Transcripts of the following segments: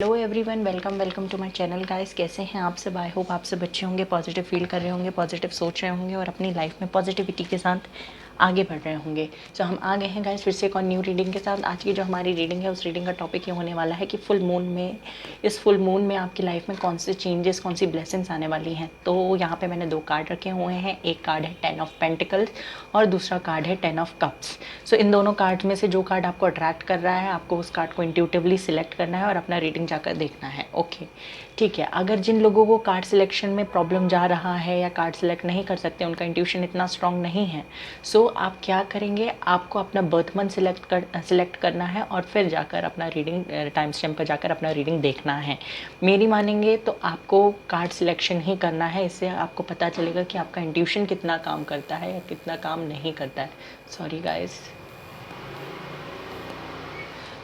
Hello everyone, welcome to my channel guys. कैसे हैं आप सब? आई होप आप सब अच्छे होंगे, पॉजिटिव फील कर रहे होंगे, पॉजिटिव सोच रहे होंगे और अपनी लाइफ में पॉजिटिविटी के साथ आगे बढ़ रहे होंगे। सो हम आ गए हैं गाइस फिर से एक और न्यू रीडिंग के साथ। आज की जो हमारी रीडिंग है उस रीडिंग का टॉपिक ये होने वाला है कि फुल मून में, इस फुल मून में आपकी लाइफ में कौन से चेंजेस, कौन सी ब्लेसिंग्स आने वाली हैं। तो यहाँ पे मैंने दो कार्ड रखे हुए हैं। एक कार्ड है 10 ऑफ पेंटिकल्स और दूसरा कार्ड है 10 ऑफ कप्स। सो इन दोनों कार्ड्स में से जो कार्ड आपको अट्रैक्ट कर रहा है, आपको उस कार्ड को इंट्यूटिवली सिलेक्ट करना है और अपना रीडिंग जाकर देखना है। ओके, ठीक है। अगर जिन लोगों को कार्ड सिलेक्शन में प्रॉब्लम जा रहा है या कार्ड सिलेक्ट नहीं कर सकते, उनका इंट्यूशन इतना स्ट्रांग नहीं है, सो आप क्या करेंगे, आपको अपना बर्थ मंथ सिलेक्ट करना है और फिर जाकर अपना रीडिंग टाइम स्टैम्प पर जाकर अपना रीडिंग देखना है। मेरी मानेंगे तो आपको कार्ड सिलेक्शन ही करना है। इससे आपको पता चलेगा कि आपका इंट्यूशन कितना काम करता है या कितना काम नहीं करता है। Sorry guys.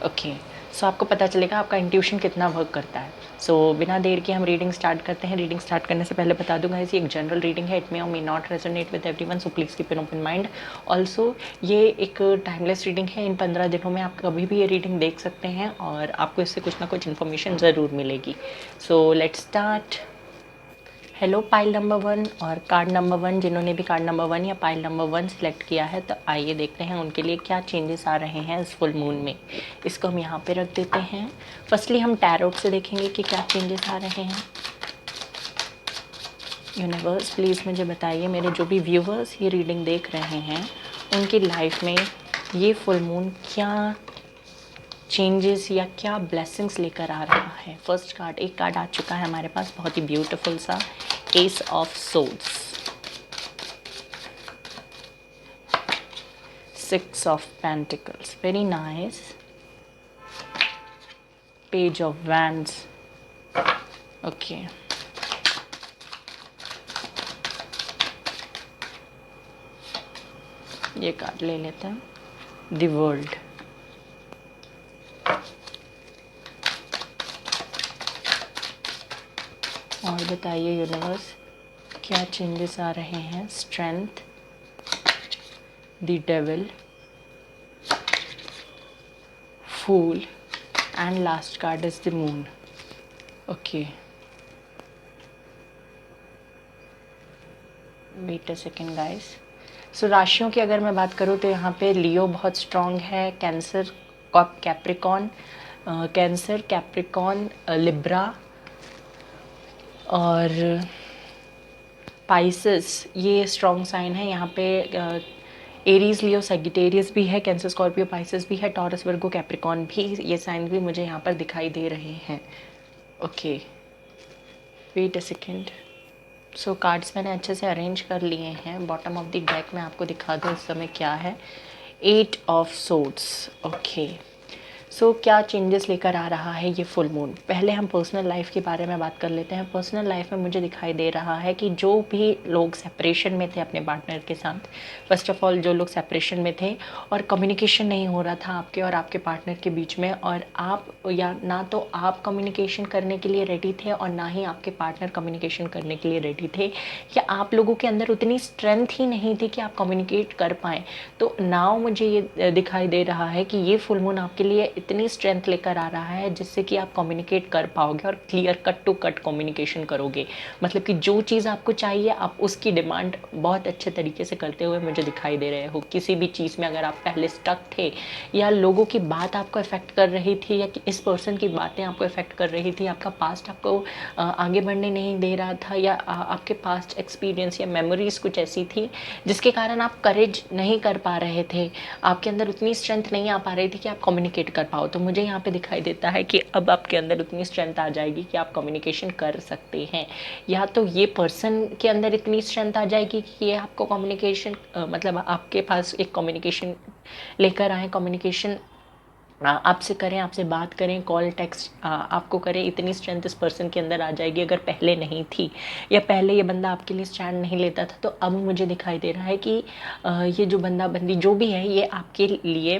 ओके, सो आपको पता चलेगा आपका इंट्यूशन कितना वर्क करता है। सो बिना देर के हम रीडिंग स्टार्ट करते हैं। रीडिंग स्टार्ट करने से पहले बता दूंगा, ये एक जनरल रीडिंग है। इट मे और may not resonate with everyone, so please keep an open mind. Also ये एक टाइमलेस रीडिंग है। इन 15 दिनों में आप कभी भी ये रीडिंग देख सकते हैं और आपको इससे कुछ ना कुछ इन्फॉर्मेशन ज़रूर मिलेगी। So let's start. Hello pile number 1 और कार्ड नंबर 1, जिन्होंने भी कार्ड नंबर 1 या पाइल नंबर 1 सिलेक्ट किया है, तो आइए देखते हैं उनके लिए क्या चेंजेस आ रहे हैं इस फुल मून में। इसको हम यहाँ पे रख देते हैं। फर्स्टली हम टैरोट से देखेंगे कि क्या चेंजेस आ रहे हैं। यूनिवर्स प्लीज़ मुझे बताइए, मेरे जो भी व्यूवर्स ये रीडिंग देख रहे हैं उनकी लाइफ में ये फुल मून क्या चेंजेस या क्या ब्लेसिंग्स लेकर आ रहा है। फर्स्ट कार्ड, एक कार्ड आ चुका है हमारे पास, बहुत ही ब्यूटीफुल सा, S of swords, 6 of pentacles, very nice, page of wands. Okay, ये कार्ड ले लेते हैं, द वर्ल्ड। और बताइए यूनिवर्स क्या चेंजेस आ रहे हैं। Strength, the devil, fool and last card is the moon. Okay, wait a second guys. So राशियों की अगर मैं बात करूँ तो यहाँ पे लियो बहुत स्ट्रॉन्ग है, cancer, Capricorn, cancer, Capricorn, Libra और पाइसेस, ये स्ट्रॉन्ग साइन है। यहाँ पे एरीज, लियो, सेजिटेरियस भी है, कैंसर, स्कॉर्पियो, पाइसेस भी है, टॉरस, वर्गो, कैप्रिकॉन भी, ये साइन भी मुझे यहाँ पर दिखाई दे रहे हैं। Okay, wait a second. So cards मैंने अच्छे से अरेंज कर लिए हैं। बॉटम ऑफ द डेक में आपको दिखा दूँ इस समय क्या है। 8 ऑफ सोर्ड्स। ओके, सो क्या चेंजेस लेकर आ रहा है ये फुल मून। पहले हम पर्सनल लाइफ के बारे में बात कर लेते हैं। पर्सनल लाइफ में मुझे दिखाई दे रहा है कि जो भी लोग सेपरेशन में थे अपने पार्टनर के साथ, फर्स्ट ऑफ ऑल जो लोग सेपरेशन में थे और कम्युनिकेशन नहीं हो रहा था आपके और आपके पार्टनर के बीच में, और आप या ना तो आप कम्युनिकेशन करने के लिए रेडी थे और ना ही आपके पार्टनर कम्युनिकेशन करने के लिए रेडी थे, या आप लोगों के अंदर उतनी स्ट्रेंथ ही नहीं थी कि आप कम्युनिकेट कर पाएँ। तो नाउ मुझे ये दिखाई दे रहा है कि ये फुल मून आपके लिए इतनी स्ट्रेंथ लेकर आ रहा है जिससे कि आप कम्युनिकेट कर पाओगे और clear cut to cut communication करोगे। मतलब कि जो चीज़ आपको चाहिए आप उसकी डिमांड बहुत अच्छे तरीके से करते हुए मुझे दिखाई दे रहे हो। किसी भी चीज़ में अगर आप पहले स्टक थे या लोगों की बात आपको इफ़ेक्ट कर रही थी या कि इस पर्सन की बातें आपको इफ़ेक्ट कर रही थी, आपका पास्ट आपको आगे बढ़ने नहीं दे रहा था, या आपके पास्ट एक्सपीरियंस या मेमोरीज कुछ ऐसी थी जिसके कारण आप करेज नहीं कर पा रहे थे, आपके अंदर उतनी स्ट्रेंथ नहीं आ पा रही थी कि आप कम्युनिकेट कर पाओ, तो मुझे यहाँ पे दिखाई देता है कि अब आपके अंदर उतनी स्ट्रेंथ आ जाएगी कि आप कम्युनिकेशन कर सकते हैं। या तो ये पर्सन के अंदर इतनी स्ट्रेंथ आ जाएगी कि ये आपको कम्युनिकेशन मतलब आपके पास एक कम्युनिकेशन लेकर आए, कम्युनिकेशन आपसे करें, आपसे बात करें, कॉल टेक्स्ट आपको करें, इतनी स्ट्रेंथ इस पर्सन के अंदर आ जाएगी अगर पहले नहीं थी, या पहले ये बंदा आपके लिए स्टैंड नहीं लेता था। तो अब मुझे दिखाई दे रहा है कि ये जो बंदा बंदी जो भी है ये आपके लिए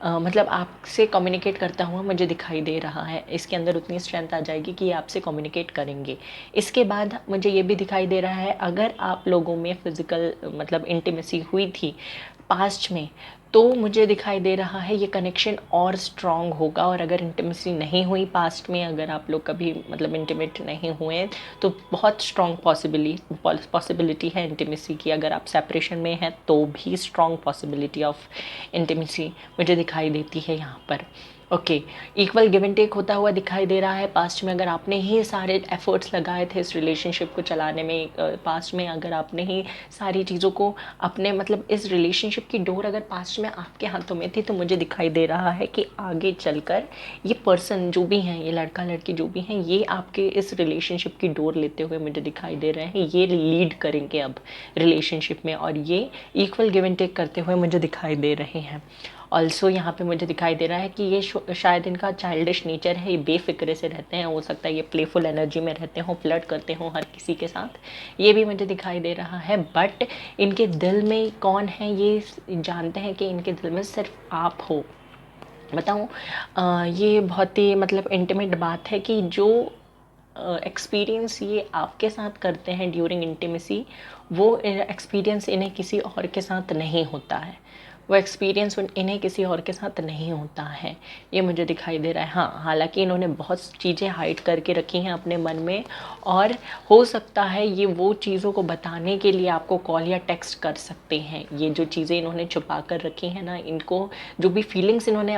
मतलब आपसे कम्युनिकेट करता हुआ मुझे दिखाई दे रहा है। इसके अंदर उतनी स्ट्रेंथ आ जाएगी कि ये आपसे कम्युनिकेट करेंगे। इसके बाद मुझे ये भी दिखाई दे रहा है, अगर आप लोगों में फिज़िकल मतलब इंटीमेसी हुई थी पास्ट में, तो मुझे दिखाई दे रहा है ये कनेक्शन और स्ट्रॉन्ग होगा। और अगर इंटीमेसी नहीं हुई पास्ट में, अगर आप लोग कभी मतलब इंटीमेट नहीं हुए, तो बहुत स्ट्रॉन्ग पॉसिबिलिटी है इंटीमेसी की। अगर आप सेपरेशन में हैं तो भी स्ट्रॉन्ग पॉसिबिलिटी ऑफ इंटीमेसी मुझे दिखाई देती है यहाँ पर। Okay, equal give and take होता हुआ दिखाई दे रहा है पास्ट में। अगर आपने ही सारे एफर्ट्स लगाए थे इस रिलेशनशिप को चलाने में, पास्ट में अगर आपने ही सारी चीज़ों को अपने मतलब इस रिलेशनशिप की डोर अगर पास्ट में आपके हाथों में थी, तो मुझे दिखाई दे रहा है कि आगे चलकर ये पर्सन जो भी हैं, ये लड़का लड़की जो भी हैं, ये आपके इस रिलेशनशिप की डोर लेते हुए मुझे दिखाई दे रहे हैं। ये लीड करेंगे अब रिलेशनशिप में, और ये इक्वल गिव एंड टेक करते हुए मुझे दिखाई दे रहे हैं। ऑल्सो यहाँ पे मुझे दिखाई दे रहा है कि ये शायद इनका चाइल्डिश नेचर है, ये बेफिक्रे से रहते हैं, हो सकता है ये प्लेफुल एनर्जी में रहते हों, फ्लर्ट करते हों हर किसी के साथ, ये भी मुझे दिखाई दे रहा है। बट इनके दिल में कौन है ये जानते हैं कि इनके दिल में सिर्फ आप हो। बताऊँ, ये बहुत ही मतलब इंटीमेट बात है कि जो एक्सपीरियंस ये आपके साथ करते हैं ड्यूरिंग इंटीमेसी, वो एक्सपीरियंस इन्हें किसी और के साथ नहीं होता है। वो एक्सपीरियंस इन्हें किसी और के साथ नहीं होता है, ये मुझे दिखाई दे रहा है। हाँ, हालांकि इन्होंने बहुत चीज़ें हाइड करके रखी हैं अपने मन में, और हो सकता है ये वो चीज़ों को बताने के लिए आपको कॉल या टेक्स्ट कर सकते हैं। ये जो चीज़ें इन्होंने छुपा कर रखी हैं ना, इनको जो भी फीलिंग्स इन्होंने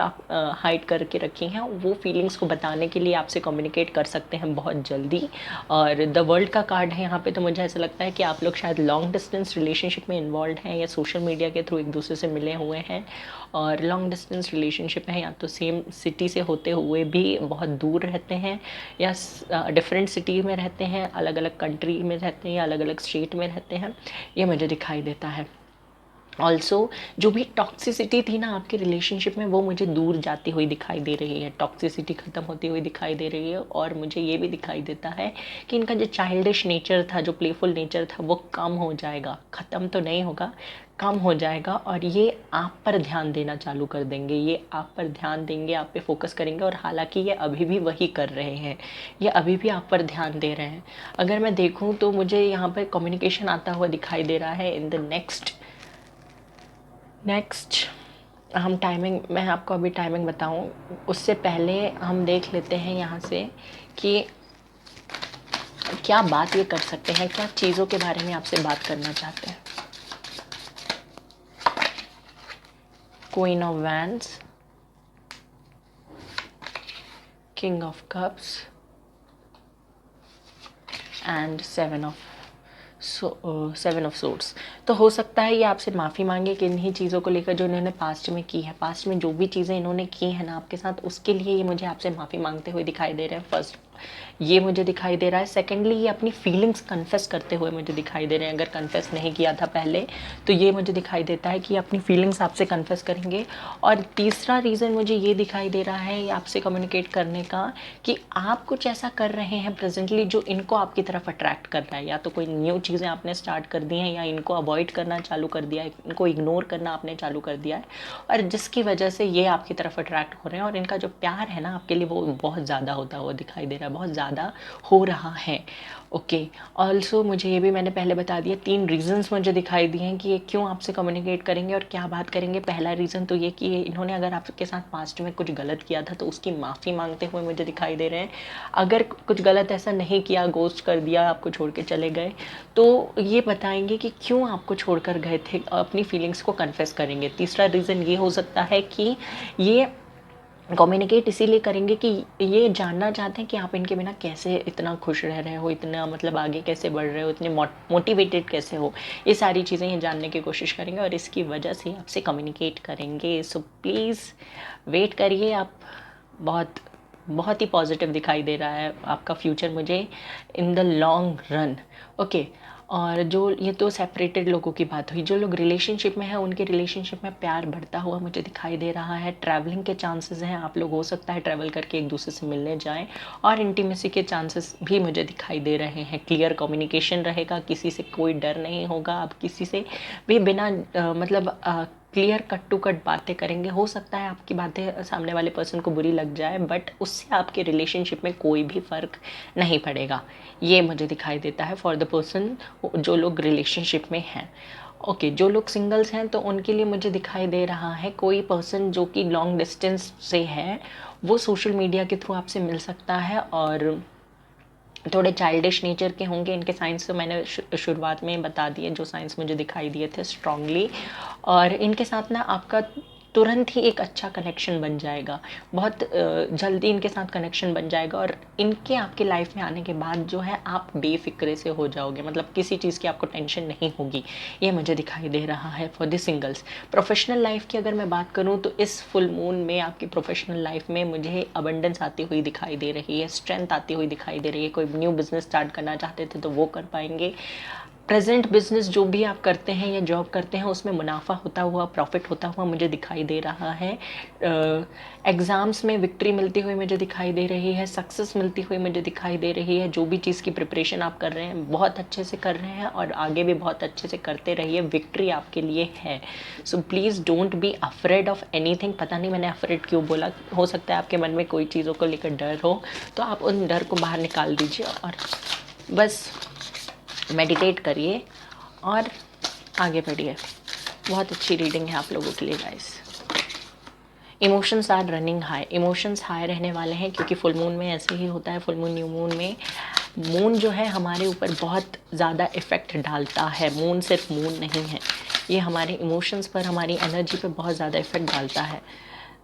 हाइड करके रखी हैं, वो फीलिंग्स को बताने के लिए आपसे कम्युनिकेट कर सकते हैं बहुत जल्दी। और द वर्ल्ड का कार्ड है यहाँ पे, तो मुझे ऐसा लगता है कि आप लोग शायद लॉन्ग डिस्टेंस रिलेशनशिप में इन्वॉल्व हैं, या सोशल मीडिया के थ्रू एक दूसरे से मिले हुए हैं, और लॉन्ग डिस्टेंस रिलेशनशिप है, या तो सेम सिटी से होते हुए भी बहुत दूर रहते हैं, या डिफरेंट सिटी में रहते हैं, अलग अलग कंट्री में रहते हैं, या अलग अलग स्टेट में रहते हैं, ये मुझे दिखाई देता है। ऑल्सो जो भी टॉक्सिसिटी थी ना आपके रिलेशनशिप में, वो मुझे दूर जाती हुई दिखाई दे रही है, टॉक्सिसिटी ख़त्म होती हुई दिखाई दे रही है। और मुझे ये भी दिखाई देता है कि इनका जो चाइल्डिश नेचर था, जो प्लेफुल नेचर था, वो कम हो जाएगा। ख़त्म तो नहीं होगा, कम हो जाएगा, और ये आप पर ध्यान देना चालू कर देंगे, ये आप पर ध्यान देंगे, आप पे फोकस करेंगे। और हालांकि ये अभी भी वही कर रहे हैं, ये अभी भी आप पर ध्यान दे रहे हैं। अगर मैं देखूं तो मुझे यहाँ पर कम्युनिकेशन आता हुआ दिखाई दे रहा है इन द नेक्स्ट हम टाइमिंग, मैं आपको अभी टाइमिंग बताऊं उससे पहले हम देख लेते हैं यहाँ से कि क्या बात ये कर सकते हैं, क्या चीज़ों के बारे में आपसे बात करना चाहते हैं। Queen of wands, king of cups and seven of swords. तो हो सकता है ये आपसे माफ़ी मांगे कि इन्हीं चीज़ों को लेकर जो इन्होंने पास्ट में की है, पास्ट में जो भी चीज़ें इन्होंने की है ना आपके साथ, उसके लिए ये मुझे आपसे माफ़ी मांगते हुए दिखाई दे रहे हैं। फर्स्ट ये मुझे दिखाई दे रहा है। सेकेंडली ये अपनी फीलिंग्स कन्फेस करते हुए मुझे दिखाई दे रहे हैं। अगर कन्फेस नहीं किया था पहले, तो ये मुझे दिखाई देता है कि ये अपनी फीलिंग्स आपसे कन्फेस करेंगे। और तीसरा रीज़न मुझे ये दिखाई दे रहा है आपसे कम्युनिकेट करने का, कि आप कुछ ऐसा कर रहे हैं प्रेजेंटली जो इनको आपकी तरफ अट्रैक्ट कर रहा है। या तो कोई न्यू चीज़ें आपने स्टार्ट कर दी हैं, या इनको अवॉइड करना चालू कर दिया है, इनको इग्नोर करना आपने चालू कर दिया है, और जिसकी वजह से ये आपकी तरफ अट्रैक्ट हो रहे हैं। और इनका जो प्यार है ना आपके लिए, वो बहुत ज़्यादा होता हुआ दिखाई दे रहा है, बहुत ज़्यादा हो रहा है। ओके, ऑल्सो मुझे ये भी मैंने पहले बता दिया, 3 रीज़न्स मुझे दिखाई दिए हैं कि ये क्यों आपसे कम्युनिकेट करेंगे और क्या बात करेंगे। पहला रीज़न तो ये कि इन्होंने अगर आपके साथ पास्ट में कुछ गलत किया था, तो उसकी माफ़ी मांगते हुए मुझे दिखाई दे रहे हैं। अगर कुछ गलत ऐसा नहीं किया, गोस्ट कर दिया, आपको छोड़ के चले गए, तो ये बताएंगे कि क्यों आपको छोड़ कर गए थे, अपनी फीलिंग्स को कन्फेस करेंगे। तीसरा रीज़न ये हो सकता है कि ये कम्युनिकेट इसीलिए करेंगे कि ये जानना चाहते हैं कि आप इनके बिना कैसे इतना खुश रह रहे हो, इतना मतलब आगे कैसे बढ़ रहे हो, इतने मोटिवेटेड कैसे हो। ये सारी चीज़ें ये जानने की कोशिश करेंगे, और इसकी वजह से आपसे कम्युनिकेट करेंगे। सो प्लीज़ वेट करिए आप। बहुत बहुत ही पॉजिटिव दिखाई दे रहा है आपका फ्यूचर मुझे in the long run. Okay, और जो ये तो सेपरेटेड लोगों की बात हुई। जो लोग रिलेशनशिप में हैं, उनके रिलेशनशिप में प्यार बढ़ता हुआ मुझे दिखाई दे रहा है। ट्रैवलिंग के चांसेस हैं, आप लोग हो सकता है ट्रैवल करके एक दूसरे से मिलने जाएं, और इंटीमेसी के चांसेस भी मुझे दिखाई दे रहे हैं। क्लियर कम्युनिकेशन रहेगा, किसी से कोई डर नहीं होगा, आप किसी से भी बिना क्लियर कट टू कट बातें करेंगे। हो सकता है आपकी बातें सामने वाले पर्सन को बुरी लग जाए, बट उससे आपके रिलेशनशिप में कोई भी फ़र्क नहीं पड़ेगा। ये मुझे दिखाई देता है फॉर द पर्सन जो लोग रिलेशनशिप में हैं। ओके, जो लोग सिंगल्स हैं तो उनके लिए मुझे दिखाई दे रहा है कोई पर्सन जो कि लॉन्ग डिस्टेंस से है, वो सोशल मीडिया के थ्रू आपसे मिल सकता है और थोड़े चाइल्डिश नेचर के होंगे। इनके साइंस तो मैंने शुरुआत में बता दिए, जो साइंस मुझे दिखाई दिए थे स्ट्रांगली। और इनके साथ ना आपका तुरंत ही एक अच्छा कनेक्शन बन जाएगा, बहुत जल्दी इनके साथ कनेक्शन बन जाएगा और इनके आपके लाइफ में आने के बाद जो है आप बेफिक्रे से हो जाओगे, मतलब किसी चीज़ की आपको टेंशन नहीं होगी, ये मुझे दिखाई दे रहा है for the singles. Professional life की अगर मैं बात करूँ तो इस फुल मून में आपकी प्रोफेशनल लाइफ में मुझे अबंडेंस आती हुई दिखाई दे रही है, स्ट्रेंथ आती हुई दिखाई दे रही है। कोई न्यू बिजनेस स्टार्ट करना चाहते थे तो वो कर पाएंगे। प्रेजेंट बिजनेस जो भी आप करते हैं या जॉब करते हैं उसमें मुनाफा होता हुआ, प्रॉफिट होता हुआ मुझे दिखाई दे रहा है। एग्ज़ाम्स में विक्ट्री मिलती हुई मुझे दिखाई दे रही है, सक्सेस मिलती हुई मुझे दिखाई दे रही है। जो भी चीज़ की प्रिपरेशन आप कर रहे हैं बहुत अच्छे से कर रहे हैं और आगे भी बहुत अच्छे से करते रहिए, विक्ट्री आपके लिए है। So please don't be afraid of anything. पता नहीं मैंने अफ्रेड क्यों बोला, हो सकता है आपके मन में कोई चीज़ों को लेकर डर हो, तो आप उन डर को बाहर निकाल दीजिए और बस मेडिटेट करिए और आगे बढ़िए। बहुत अच्छी रीडिंग है आप लोगों के लिए guys. Emotions are running high, emotions high रहने वाले हैं क्योंकि फुल मून में ऐसे ही होता है। फुल मून, न्यू मून में मून जो है हमारे ऊपर बहुत ज़्यादा इफ़ेक्ट डालता है। मून सिर्फ मून नहीं है, ये हमारे इमोशंस पर, हमारी एनर्जी पर बहुत ज़्यादा इफ़ेक्ट डालता है।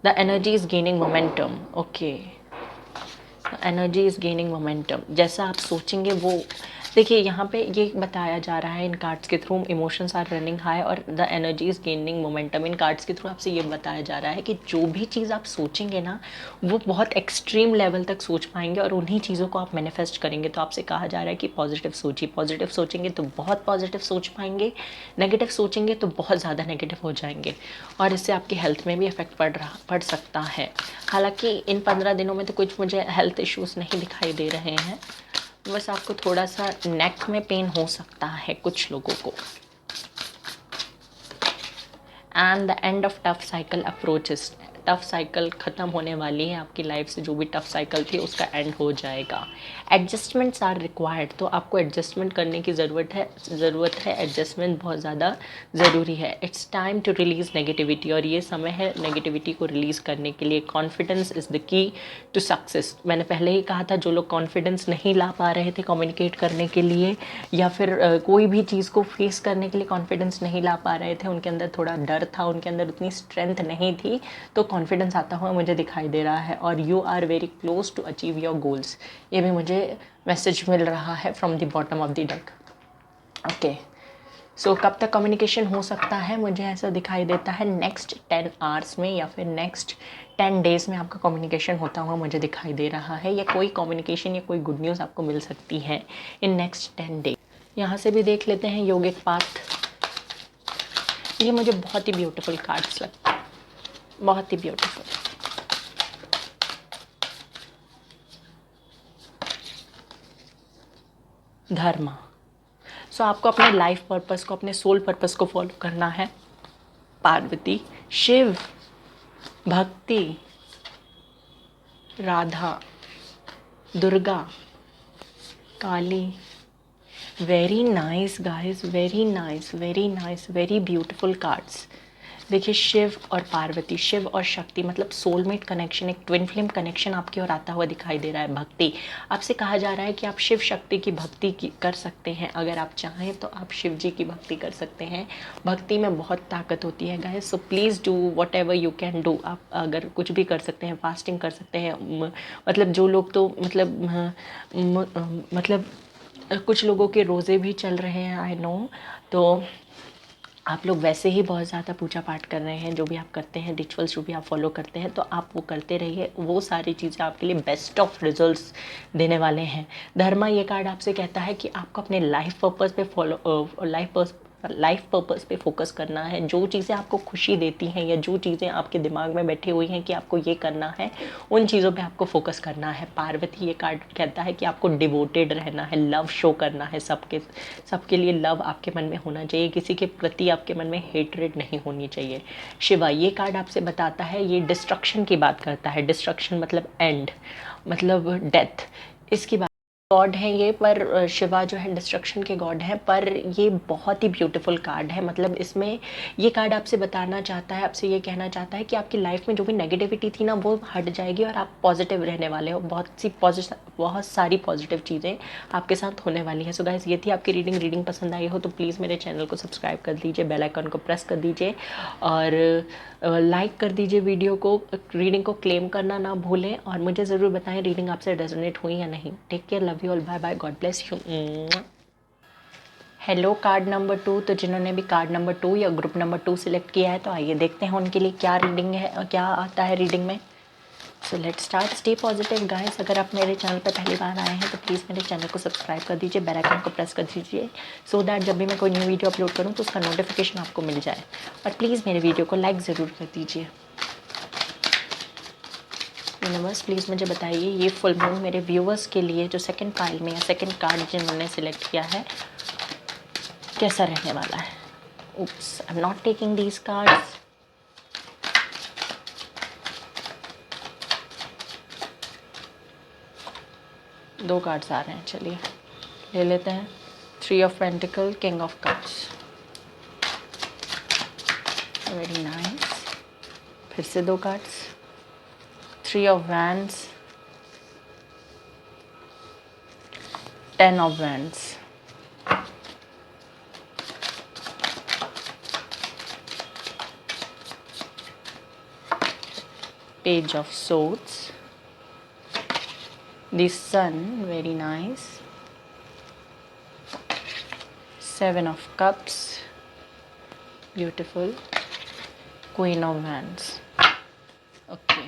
The energy is gaining momentum. Okay, energy is gaining momentum. जैसा आप सोचेंगे वो, देखिए यहाँ पे ये बताया जा रहा है इन कार्ड्स के through, emotions are running high और the energy is gaining momentum. इन कार्ड्स के थ्रू आपसे ये बताया जा रहा है कि जो भी चीज़ आप सोचेंगे ना वो बहुत एक्सट्रीम लेवल तक सोच पाएंगे और उन्हीं चीज़ों को आप मैनिफेस्ट करेंगे। तो आपसे कहा जा रहा है कि पॉजिटिव सोचिए, पॉजिटिव सोचेंगे तो बहुत पॉजिटिव सोच पाएंगे, नेगेटिव सोचेंगे तो बहुत ज़्यादा नेगेटिव हो जाएंगे और इससे आपकी हेल्थ में भी इफेक्ट पड़ सकता है। हालांकि इन 15 दिनों में तो कुछ मुझे हेल्थ इश्यूज़ नहीं दिखाई दे रहे हैं, बस आपको थोड़ा सा नेक में पेन हो सकता है कुछ लोगों को। And the end of tough cycle approaches, tough cycle ख़त्म होने वाली है आपकी लाइफ से। जो भी टफ साइकिल थी उसका एंड हो जाएगा। एडजस्टमेंट्स आर रिक्वायर्ड, तो आपको एडजस्टमेंट करने की ज़रूरत है। एडजस्टमेंट बहुत ज़्यादा ज़रूरी है। It's time to release negativity, और ये समय है नेगेटिविटी को रिलीज़ करने के लिए। Confidence is the key to success. मैंने पहले ही कहा था, जो लोग कॉन्फिडेंस नहीं ला पा रहे थे कम्युनिकेट करने के लिए या फिर कोई भी चीज़ को फेस करने के लिए कॉन्फिडेंस नहीं ला पा रहे थे, उनके अंदर थोड़ा डर था, उनके अंदर उतनी स्ट्रेंथ नहीं थी, तो कॉन्फिडेंस आता हुआ मुझे दिखाई दे रहा है। और you are very close to achieve your goals, ये भी मुझे मैसेज मिल रहा है from the bottom of the deck. Okay, so कब तक कम्युनिकेशन हो सकता है, मुझे ऐसा दिखाई देता है नेक्स्ट 10 आवर्स में या फिर नेक्स्ट 10 डेज़ में आपका कम्युनिकेशन होता हुआ मुझे दिखाई दे रहा है, या कोई कम्युनिकेशन या कोई गुड न्यूज़ आपको मिल सकती है इन नेक्स्ट 10 डेज। यहाँ से भी देख लेते हैं योगिक पाथ। ये मुझे बहुत ही ब्यूटीफुल कार्ड्स लगते हैं, बहुत ही ब्यूटीफुल। धर्म, सो आपको अपने लाइफ पर्पस को, अपने सोल पर्पस को फॉलो करना है। पार्वती, शिव, भक्ति, Radha, Durga, Kali. Very nice guys, very nice, very nice, very beautiful cards. देखिए, शिव और पार्वती, शिव और शक्ति, मतलब सोलमेट कनेक्शन, एक ट्विन फ्लेम कनेक्शन आपकी ओर आता हुआ दिखाई दे रहा है। भक्ति, आपसे कहा जा रहा है कि आप शिव शक्ति की भक्ति कर सकते हैं। अगर आप चाहें तो आप शिव जी की भक्ति कर सकते हैं। भक्ति में बहुत ताकत होती है guys, so please do what ever you can do. आप अगर कुछ भी कर सकते हैं, फास्टिंग कर सकते हैं, मतलब जो लोग तो मतलब कुछ लोगों के रोज़े भी चल रहे हैं, आई नो, तो आप लोग वैसे ही बहुत ज़्यादा पूजा पाठ कर रहे हैं। जो भी आप करते हैं, रिचुअल्स जो भी आप फॉलो करते हैं, तो आप वो करते रहिए। वो सारी चीज़ें आपके लिए बेस्ट ऑफ रिजल्ट्स देने वाले हैं। धर्मा, ये कार्ड आपसे कहता है कि आपको अपने लाइफ पर्पस पे लाइफ पर्पस पे फोकस करना है। जो चीज़ें आपको खुशी देती हैं या जो चीज़ें आपके दिमाग में बैठी हुई हैं कि आपको ये करना है, उन चीज़ों पे आपको फोकस करना है। पार्वती, ये कार्ड कहता है कि आपको डिवोटेड रहना है, लव शो करना है। सबके लिए लव आपके मन में होना चाहिए, किसी के प्रति आपके मन में हेटरेड नहीं होनी चाहिए। शिवा, ये कार्ड आपसे बताता है, ये डिस्ट्रक्शन की बात करता है। डिस्ट्रक्शन मतलब एंड, मतलब डेथ, इसकी बात गॉड हैं ये, पर शिवा जो है डिस्ट्रक्शन के गॉड हैं, पर ये बहुत ही ब्यूटीफुल कार्ड है। मतलब इसमें ये कार्ड आपसे बताना चाहता है, आपसे ये कहना चाहता है कि आपकी लाइफ में जो भी नेगेटिविटी थी ना वो हट जाएगी और आप पॉजिटिव रहने वाले हो। बहुत सारी पॉजिटिव चीज़ें आपके साथ होने वाली है। सो गाइस, ये थी आपकी रीडिंग पसंद आई हो तो प्लीज़ मेरे चैनल को सब्सक्राइब कर दीजिए, बेल आइकन को प्रेस कर दीजिए और लाइक कर दीजिए वीडियो को। रीडिंग को क्लेम करना ना भूलें और मुझे ज़रूर बताएं रीडिंग आपसे रेजोनेट हुई या नहीं। Take care, love you all, bye bye, God bless you. Hello card number 2। तो जिन्होंने भी कार्ड नंबर 2 या ग्रुप नंबर 2 सिलेक्ट किया है तो आइए देखते हैं उनके लिए क्या रीडिंग है, क्या आता है रीडिंग में। So let's start. Stay positive guys. अगर आप मेरे चैनल पर पहली बार आए हैं तो प्लीज़ मेरे चैनल को सब्सक्राइब कर दीजिए, बेल आइकन को प्रेस कर दीजिए सो दैट जब भी मैं कोई न्यू वीडियो अपलोड करूँ तो उसका नोटिफिकेशन आपको मिल जाए। और प्लीज़ मेरे वीडियो को लाइक ज़रूर कर दीजिए। यूनिवर्स प्लीज़ मुझे बताइए ये फुल मून मेरे व्यूवर्स के लिए जो सेकंड पाइल में या सेकंड कार्ड जिन्होंने सिलेक्ट किया है कैसा रहने वाला है। Oops, I am not taking these cards. दो कार्ड्स आ रहे हैं, चलिए ले लेते हैं। 3 of pentacle, king of cups, very nice. फिर से दो cards, 3 of wands, 10 of wands, page of swords, the sun, very nice, 7 of cups, beautiful, queen of wands. Okay,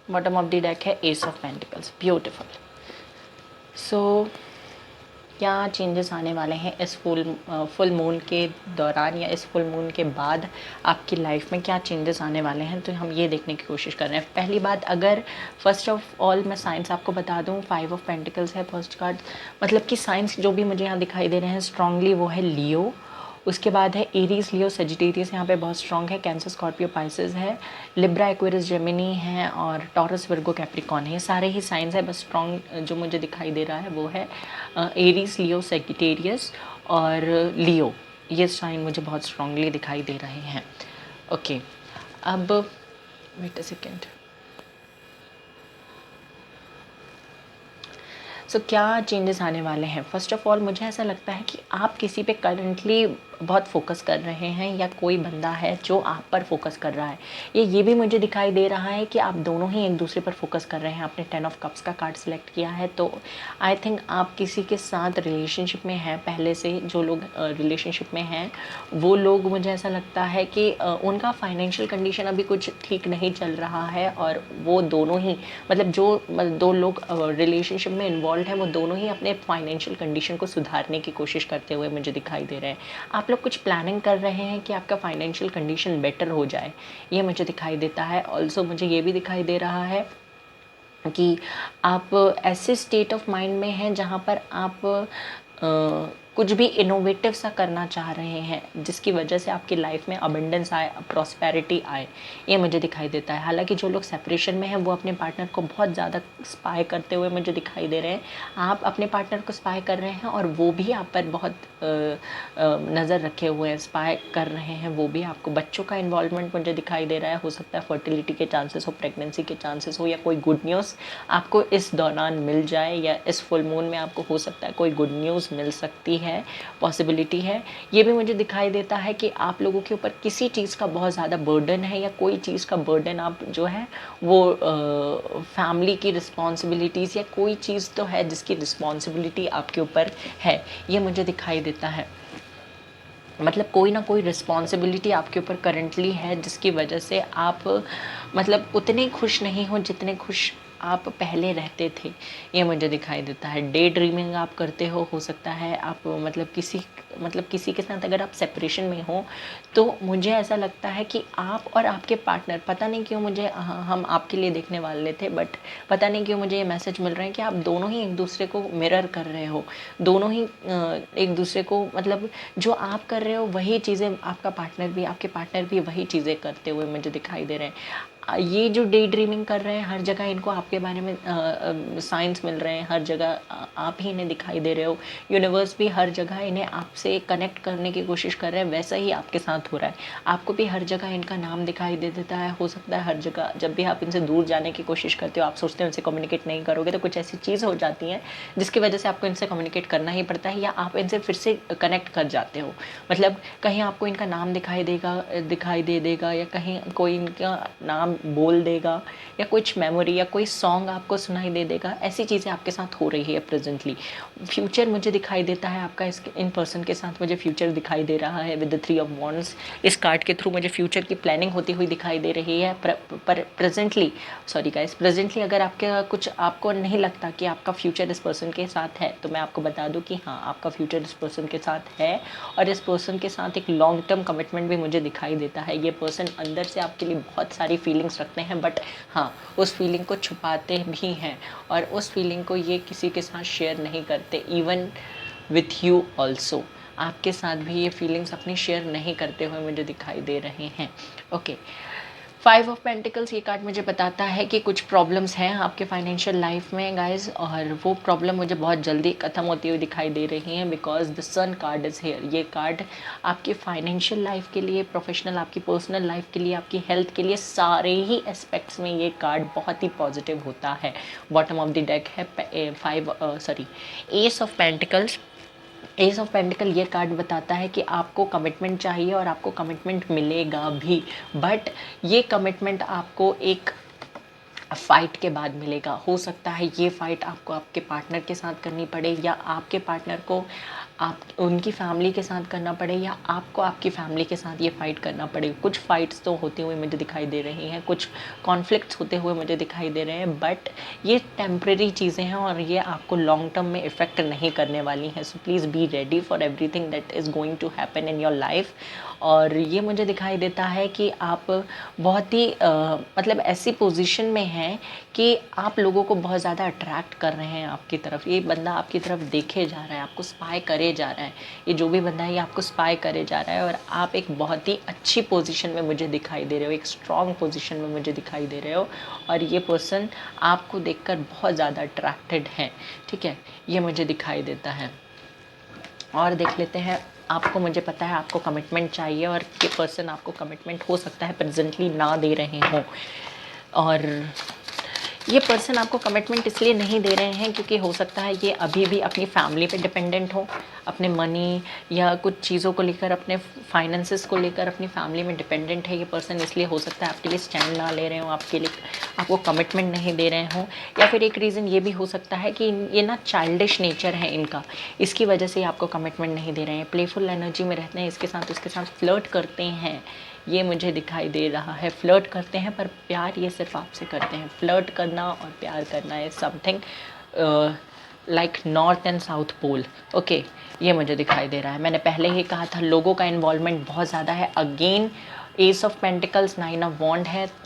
bottom of the deck है ace of pentacles, beautiful. So क्या changes आने वाले हैं इस full moon के दौरान या इस फुल मून के बाद आपकी लाइफ में क्या चेंजेस आने वाले हैं, तो हम ये देखने की कोशिश कर रहे हैं। पहली बात, अगर फर्स्ट ऑफ ऑल मैं साइंस आपको बता दूं, 5 ऑफ पेंटिकल्स है फर्स्ट कार्ड। मतलब कि साइंस जो भी मुझे यहाँ दिखाई दे रहे हैं स्ट्रांगली वो है लियो। उसके बाद है एरीज, लियो, सेजिटेरियस यहाँ पे बहुत स्ट्रॉन्ग है। कैंसर, स्कॉर्पियो, पाइसेस है। लिब्रा, एक्वेरियस, जेमिनी है और टॉरस, वर्गो, कैप्रिकॉन है। ये सारे ही साइंस है, बस स्ट्रॉन्ग जो मुझे दिखाई दे रहा है वो है एरीज, लियो, सेजिटेरियस और लियो। ये साइन मुझे बहुत स्ट्रांगली दिखाई दे रहे हैं। ओके, अब वेट अ सेकेंड। सो क्या चेंजेस आने वाले हैं। फर्स्ट ऑफ ऑल मुझे ऐसा लगता है कि आप किसी पे करंटली बहुत फोकस कर रहे हैं या कोई बंदा है जो आप पर फोकस कर रहा है। ये भी मुझे दिखाई दे रहा है कि आप दोनों ही एक दूसरे पर फोकस कर रहे हैं। आपने 10 ऑफ कप्स का कार्ड सिलेक्ट किया है तो आई थिंक आप किसी के साथ रिलेशनशिप में हैं पहले से। जो लोग रिलेशनशिप में हैं वो लोग, मुझे ऐसा लगता है कि उनका फाइनेंशियल कंडीशन अभी कुछ ठीक नहीं चल रहा है और वो दोनों ही, मतलब जो दो लोग रिलेशनशिप में इन्वॉल्व हैं वो दोनों ही अपने फाइनेंशियल कंडीशन को सुधारने की कोशिश करते हुए मुझे दिखाई दे रहे हैं। आप लोग कुछ प्लानिंग कर रहे हैं कि आपका फाइनेंशियल कंडीशन बेटर हो जाए, ये मुझे दिखाई देता है। ऑल्सो मुझे ये भी दिखाई दे रहा है कि आप ऐसे स्टेट ऑफ माइंड में हैं जहाँ पर आप कुछ भी इनोवेटिव सा करना चाह रहे हैं जिसकी वजह से आपकी लाइफ में अबंडेंस आए, प्रॉस्पेरिटी आए, ये मुझे दिखाई देता है। हालांकि जो लोग सेपरेशन में हैं वो अपने पार्टनर को बहुत ज़्यादा स्पाई करते हुए मुझे दिखाई दे रहे हैं। आप अपने पार्टनर को स्पाई कर रहे हैं और वो भी आप पर बहुत नज़र रखे हुए हैं, स्पाई कर रहे हैं वो भी आपको। बच्चों का इन्वॉल्वमेंट मुझे दिखाई दे रहा है। हो सकता है फर्टिलिटी के चांसेस हो, प्रेगनेंसी के चांसेस हो या कोई गुड न्यूज़ आपको इस दौरान मिल जाए या इस फुल मून में आपको हो सकता है कोई गुड न्यूज़ मिल सकती है, पॉसिबिलिटी है। ये भी मुझे दिखाई देता है कि आप लोगों के ऊपर किसी चीज़ का बहुत ज़्यादा बर्डन है या कोई चीज़ का बर्डन आप जो है वो फैमिली की रिस्पॉन्सिबिलिटीज़ या कोई चीज़ तो है जिसकी रिस्पॉन्सिबिलिटी आपके ऊपर है, ये मुझे दिखाई देता है। मतलब कोई ना कोई रिस्पॉन्सिबिलिटी आपके ऊपर करंटली है जिसकी वजह से आप मतलब उतने खुश नहीं हो जितने खुश आप पहले रहते थे, ये मुझे दिखाई देता है। डे ड्रीमिंग आप करते हो सकता है आप मतलब किसी के साथ अगर आप सेपरेशन में हो तो मुझे ऐसा लगता है कि आप और आपके पार्टनर, पता नहीं क्यों मुझे, हम आपके लिए देखने वाले थे बट पता नहीं क्यों मुझे ये मैसेज मिल रहे हैं कि आप दोनों ही एक दूसरे को मिरर कर रहे हो, दोनों ही एक दूसरे को, मतलब जो आप कर रहे हो वही चीज़ें आपका पार्टनर भी, आपके पार्टनर भी वही चीज़ें करते हुए मुझे दिखाई दे रहे हैं। ये जो डे ड्रीमिंग कर रहे हैं, हर जगह इनको आपके बारे में साइंस मिल रहे हैं, हर जगह आप ही इन्हें दिखाई दे रहे हो, यूनिवर्स भी हर जगह इन्हें आपसे कनेक्ट करने की कोशिश कर रहे हैं, वैसा ही आपके साथ हो रहा है। आपको भी हर जगह इनका नाम दिखाई दे देता है। हो सकता है हर जगह जब भी आप इनसे दूर जाने की कोशिश करते हो, आप सोचते हो इनसे कम्युनिकेट नहीं करोगे, तो कुछ ऐसी चीज़ हो जाती है जिसकी वजह से आपको इनसे कम्युनिकेट करना ही पड़ता है, या आप इनसे फिर से कनेक्ट कर जाते हो। मतलब कहीं आपको इनका नाम दिखाई दे देगा, या कहीं कोई इनका नाम बोल देगा, या कुछ मेमोरी या कोई सॉन्ग आपको सुनाई दे देगा। ऐसी चीज़ें आपके साथ हो रही है प्रेजेंटली। फ्यूचर मुझे दिखाई देता है आपका, इस इन पर्सन के साथ मुझे फ्यूचर दिखाई दे रहा है विद द 3 ऑफ वॉन्ड्स। इस कार्ड के थ्रू मुझे फ्यूचर की प्लानिंग होती हुई दिखाई दे रही है। पर प्रेजेंटली, सॉरी गाइस, प्रेजेंटली अगर आपके कुछ आपको नहीं लगता कि आपका फ्यूचर इस पर्सन के साथ है, तो मैं आपको बता दूं कि हाँ, आपका फ्यूचर इस पर्सन के साथ है, और इस पर्सन के साथ एक लॉन्ग टर्म कमिटमेंट भी मुझे दिखाई देता है। ये पर्सन अंदर से आपके लिए बहुत सारी फीलिंग्स रखते हैं, बट हाँ, उस फीलिंग को छुपाते भी हैं, और उस फीलिंग को ये किसी के साथ शेयर नहीं करते, इवन विथ यू ऑल्सो। आपके साथ भी ये फीलिंग्स अपनी शेयर नहीं करते हुए मुझे दिखाई दे रहे हैं। ओके, 5 ऑफ पेंटिकल्स ये कार्ड मुझे बताता है कि कुछ प्रॉब्लम्स हैं आपके फाइनेंशियल लाइफ में गाइज, और वो प्रॉब्लम मुझे बहुत जल्दी ख़त्म होती हुई दिखाई दे रही हैं, because the sun card is here. ये कार्ड आपके फाइनेंशियल लाइफ के लिए, प्रोफेशनल, आपकी पर्सनल लाइफ के लिए, आपकी हेल्थ के लिए, सारे ही एस्पेक्ट्स में ये कार्ड बहुत ही पॉजिटिव होता है। बॉटम ऑफ द डेक है S of pentacles. S of pentacle ये कार्ड बताता है कि आपको कमिटमेंट चाहिए, और आपको कमिटमेंट मिलेगा भी, बट ये कमिटमेंट आपको एक फाइट के बाद मिलेगा। हो सकता है ये फाइट आपको आपके पार्टनर के साथ करनी पड़े, या आपके पार्टनर को आप उनकी फैमिली के साथ करना पड़े, या आपको आपकी फैमिली के साथ ये फाइट करना पड़े। कुछ फाइट्स तो होते हुए मुझे दिखाई दे रही हैं, कुछ कॉन्फ्लिक्ट्स होते हुए मुझे दिखाई दे रहे हैं, बट ये टेम्परेरी चीज़ें हैं, और ये आपको लॉन्ग टर्म में इफ़ेक्ट नहीं करने वाली हैं। So please be ready for everything that is going to happen in your life. और ये मुझे दिखाई देता है कि आप बहुत ही मतलब ऐसी पोजीशन में हैं कि आप लोगों को बहुत ज़्यादा अट्रैक्ट कर रहे हैं आपकी तरफ। ये बंदा आपकी तरफ देखे जा रहा है, आपको स्पाई करे जा रहा है। ये जो भी बंदा है ये आपको स्पाई करे जा रहा है, और आप एक बहुत ही अच्छी पोजीशन में मुझे दिखाई दे रहे हो, एक स्ट्रॉन्ग पोजीशन में मुझे दिखाई दे रहे हो, और ये पर्सन आपको देखकर बहुत ज़्यादा अट्रैक्टेड है। ठीक है, ये मुझे दिखाई देता है। और देख लेते हैं, आपको, मुझे पता है आपको कमिटमेंट चाहिए, और ये पर्सन आपको कमिटमेंट हो सकता है प्रेजेंटली ना दे रहे हों, और ये पर्सन आपको कमिटमेंट इसलिए नहीं दे रहे हैं क्योंकि हो सकता है ये अभी भी अपनी फैमिली पे डिपेंडेंट हो, अपने मनी या कुछ चीज़ों को लेकर, अपने फाइनेंसेस को लेकर अपनी फैमिली में डिपेंडेंट है ये पर्सन। इसलिए हो सकता है आपके लिए स्टैंड ना ले रहे हो, आपके लिए आपको कमिटमेंट नहीं दे रहे हों। या फिर एक रीज़न ये भी हो सकता है कि ये ना चाइल्डिश नेचर है इनका, इसकी वजह से आपको कमिटमेंट नहीं दे रहे हैं। प्लेफुल एनर्जी में रहते हैं, इसके साथ उसके साथ फ्लर्ट करते हैं, ये मुझे दिखाई दे रहा है। फ्लर्ट करते हैं, पर प्यार ये सिर्फ आपसे करते हैं। फ्लर्ट करना और प्यार करना है something like north and south pole. Okay, ये मुझे दिखाई दे रहा है। मैंने पहले ही कहा था लोगों का इन्वॉल्वमेंट बहुत ज़्यादा है। Again ace of pentacles, 9 of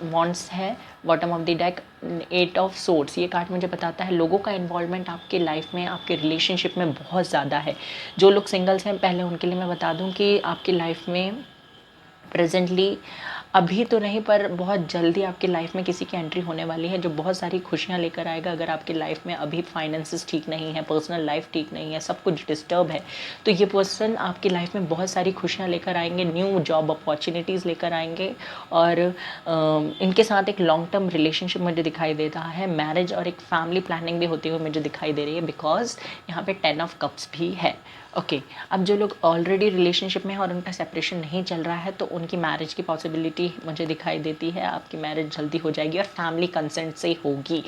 wands है, bottom of the deck 8 of swords. ये कार्ड मुझे बताता है लोगों का इन्वॉल्वमेंट आपके लाइफ में, आपके रिलेशनशिप में बहुत ज़्यादा है। जो लोग सिंगल्स हैं, पहले उनके लिए मैं बता दूं कि आपकी लाइफ में प्रेजेंटली, अभी तो नहीं पर बहुत जल्दी आपकी लाइफ में किसी की एंट्री होने वाली है जो बहुत सारी खुशियां लेकर आएगा। अगर आपकी लाइफ में अभी फाइनेंसेस ठीक नहीं है, पर्सनल लाइफ ठीक नहीं है, सब कुछ डिस्टर्ब है, तो ये पर्सन आपकी लाइफ में बहुत सारी खुशियां लेकर आएंगे, न्यू जॉब अपॉर्चुनिटीज़ लेकर आएंगे, और इनके साथ एक लॉन्ग टर्म रिलेशनशिप मुझे दिखाई दे रहा है। मैरिज और एक फैमिली प्लानिंग भी होती हुई मुझे दिखाई दे रही है, बिकॉज यहाँ पे 10 ऑफ कप्स भी है। ओके, अब जो लोग ऑलरेडी रिलेशनशिप में हैं और उनका सेपरेशन नहीं चल रहा है, तो उनकी मैरिज की पॉसिबिलिटी मुझे दिखाई देती है। आपकी मैरिज जल्दी हो जाएगी और फैमिली कंसेंट से होगी।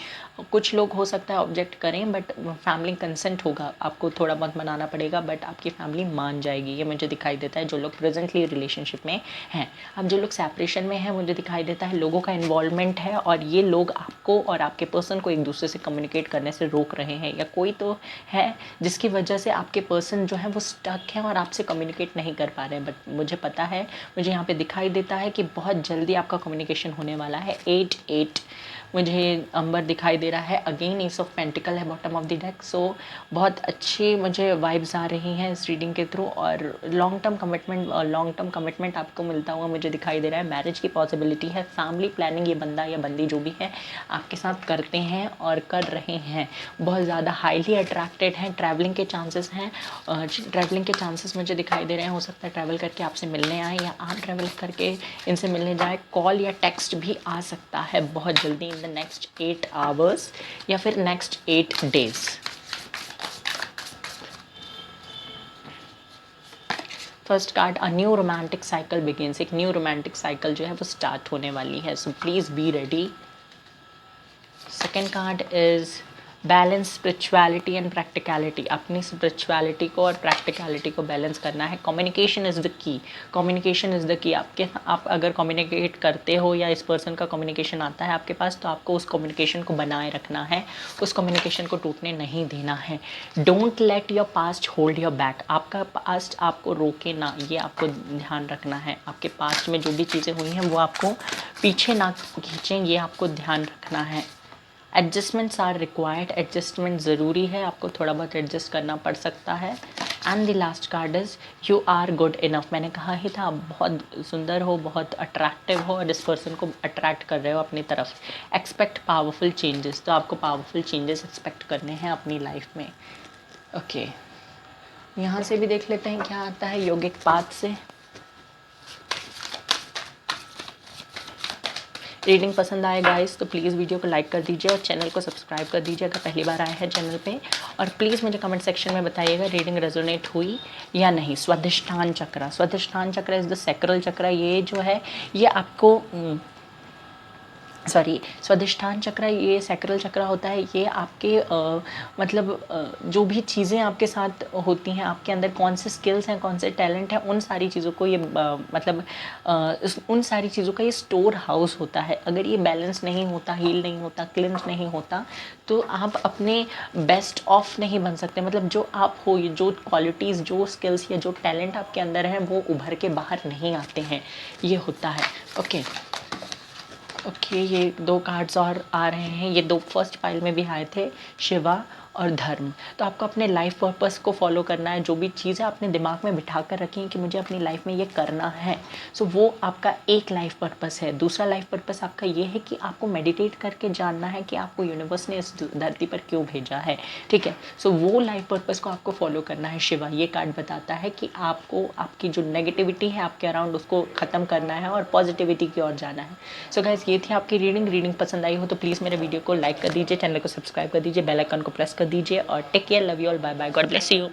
कुछ लोग हो सकता है ऑब्जेक्ट करें, बट फैमिली कंसेंट होगा, आपको थोड़ा बहुत मनाना पड़ेगा, बट आपकी फैमिली मान जाएगी। ये मुझे दिखाई देता है जो लोग प्रेजेंटली रिलेशनशिप में हैं। अब जो लोग सेपरेशन में हैं, मुझे दिखाई देता है लोगों का इन्वॉल्वमेंट है, और ये लोग आपको और आपके पर्सन को एक दूसरे से कम्युनिकेट करने से रोक रहे हैं, या कोई तो है जिसकी वजह से आपके पर्सन जो है वो स्टक है और आपसे कम्युनिकेट नहीं कर पा रहे हैं। बट मुझे पता है, मुझे यहाँ पे दिखाई देता है कि बहुत जल्दी आपका कम्युनिकेशन होने वाला है। 8 मुझे अंबर दिखाई दे रहा है, अगेन एस ऑफ पेंटिकल है बॉटम ऑफ द डेक। सो बहुत अच्छी मुझे वाइब्स आ रही हैं इस रीडिंग के थ्रू, और लॉन्ग टर्म कमिटमेंट आपको मिलता हुआ मुझे दिखाई दे रहा है। मैरिज की पॉसिबिलिटी है, फैमिली प्लानिंग ये बंदा या बंदी जो भी है आपके साथ करते हैं और कर रहे हैं। बहुत ज़्यादा हाईली अट्रैक्टेड हैं, ट्रैवलिंग के चांसेस हैं, ट्रैवलिंग के चांसेस मुझे दिखाई दे रहे हैं। हो सकता है ट्रैवल करके आपसे मिलने आए या आप ट्रैवल करके इनसे मिलने जाए। कॉल या टेक्स्ट भी आ सकता है बहुत जल्दी, इन द नेक्स्ट 8 आवर्स या फिर next 8 days. First card, a new romantic cycle begins. एक न्यू रोमांटिक साइकिल जो है वो स्टार्ट होने वाली है, सो please be ready. Second card is balance spirituality and practicality. अपनी स्पिरिचुअलिटी को और प्रैक्टिकलिटी को बैलेंस करना है। कम्युनिकेशन इज़ द की, कम्युनिकेशन इज़ द की। आप अगर कम्युनिकेट करते हो या इस पर्सन का कम्युनिकेशन आता है आपके पास, तो आपको उस कम्युनिकेशन को बनाए रखना है, उस कम्युनिकेशन को टूटने नहीं देना है। Don't let your past hold your back. आपका पास्ट आपको रोके ना, ये आपको ध्यान रखना है। आपके पास्ट में जो भी चीज़ें हुई हैं वो आपको पीछे ना खींचें, ये आपको ध्यान रखना है। एडजस्टमेंट्स आर रिक्वायर्ड, एडजस्टमेंट ज़रूरी है, आपको थोड़ा बहुत एडजस्ट करना पड़ सकता है। And the last card is you are good enough. मैंने कहा ही था, आप बहुत सुंदर हो, बहुत अट्रैक्टिव हो और इस पर्सन को अट्रैक्ट कर रहे हो अपनी तरफ। एक्सपेक्ट पावरफुल चेंजेस, तो आपको पावरफुल चेंजेस एक्सपेक्ट करने हैं अपनी लाइफ में। ओके, यहाँ से भी देख लेते हैं क्या आता है योगिक पाथ से। रीडिंग पसंद आए गाइस तो प्लीज़ वीडियो को लाइक कर दीजिए और चैनल को सब्सक्राइब कर दीजिए अगर पहली बार आए हैं चैनल पे। और प्लीज़ मुझे कमेंट सेक्शन में बताइएगा रीडिंग रेजोनेट हुई या नहीं। स्वाधिष्ठान चक्र, स्वाधिष्ठान चक्र इज़ द सैक्रल चक्र। ये जो है ये आपको स्वाधिष्ठान चक्र, ये सैक्रल चक्र होता है। ये आपके जो भी चीज़ें आपके साथ होती हैं, आपके अंदर कौन से स्किल्स हैं, कौन से टैलेंट हैं, उन सारी चीज़ों को ये उन सारी चीज़ों का ये स्टोर हाउस होता है। अगर ये बैलेंस नहीं होता, हील नहीं होता, क्लिंच नहीं होता, तो आप अपने बेस्ट ऑफ नहीं बन सकते। मतलब जो आप हो, जो क्वालिटीज़, जो स्किल्स या जो टैलेंट आपके अंदर हैं वो उभर के बाहर नहीं आते हैं, ये होता है। ओके, ये 2 कार्ड्स और आ रहे हैं। ये 2 फर्स्ट पाइल में भी आए थे, शिवा और धर्म। तो आपको अपने लाइफ पर्पस को फॉलो करना है। जो भी चीज़ें आपने दिमाग में बिठा कर रखी हैं कि मुझे अपनी लाइफ में ये करना है, सो वो आपका एक लाइफ पर्पस है। दूसरा लाइफ पर्पस आपका ये है कि आपको मेडिटेट करके जानना है कि आपको यूनिवर्स ने इस धरती पर क्यों भेजा है, ठीक है। सो वो लाइफ पर्पस को आपको फॉलो करना है। शिवा, ये कार्ड बताता है कि आपको आपकी जो नेगेटिविटी है आपके अराउंड, उसको ख़त्म करना है और पॉजिटिविटी की ओर जाना है। सो गाइस, ये थी आपकी रीडिंग पसंद आई हो तो प्लीज़ मेरे वीडियो को लाइक कर दीजिए, चैनल को सब्सक्राइब कर दीजिए, बेल आइकन को प्रेस कर दीजिए और take care, love you all, bye bye, God bless you.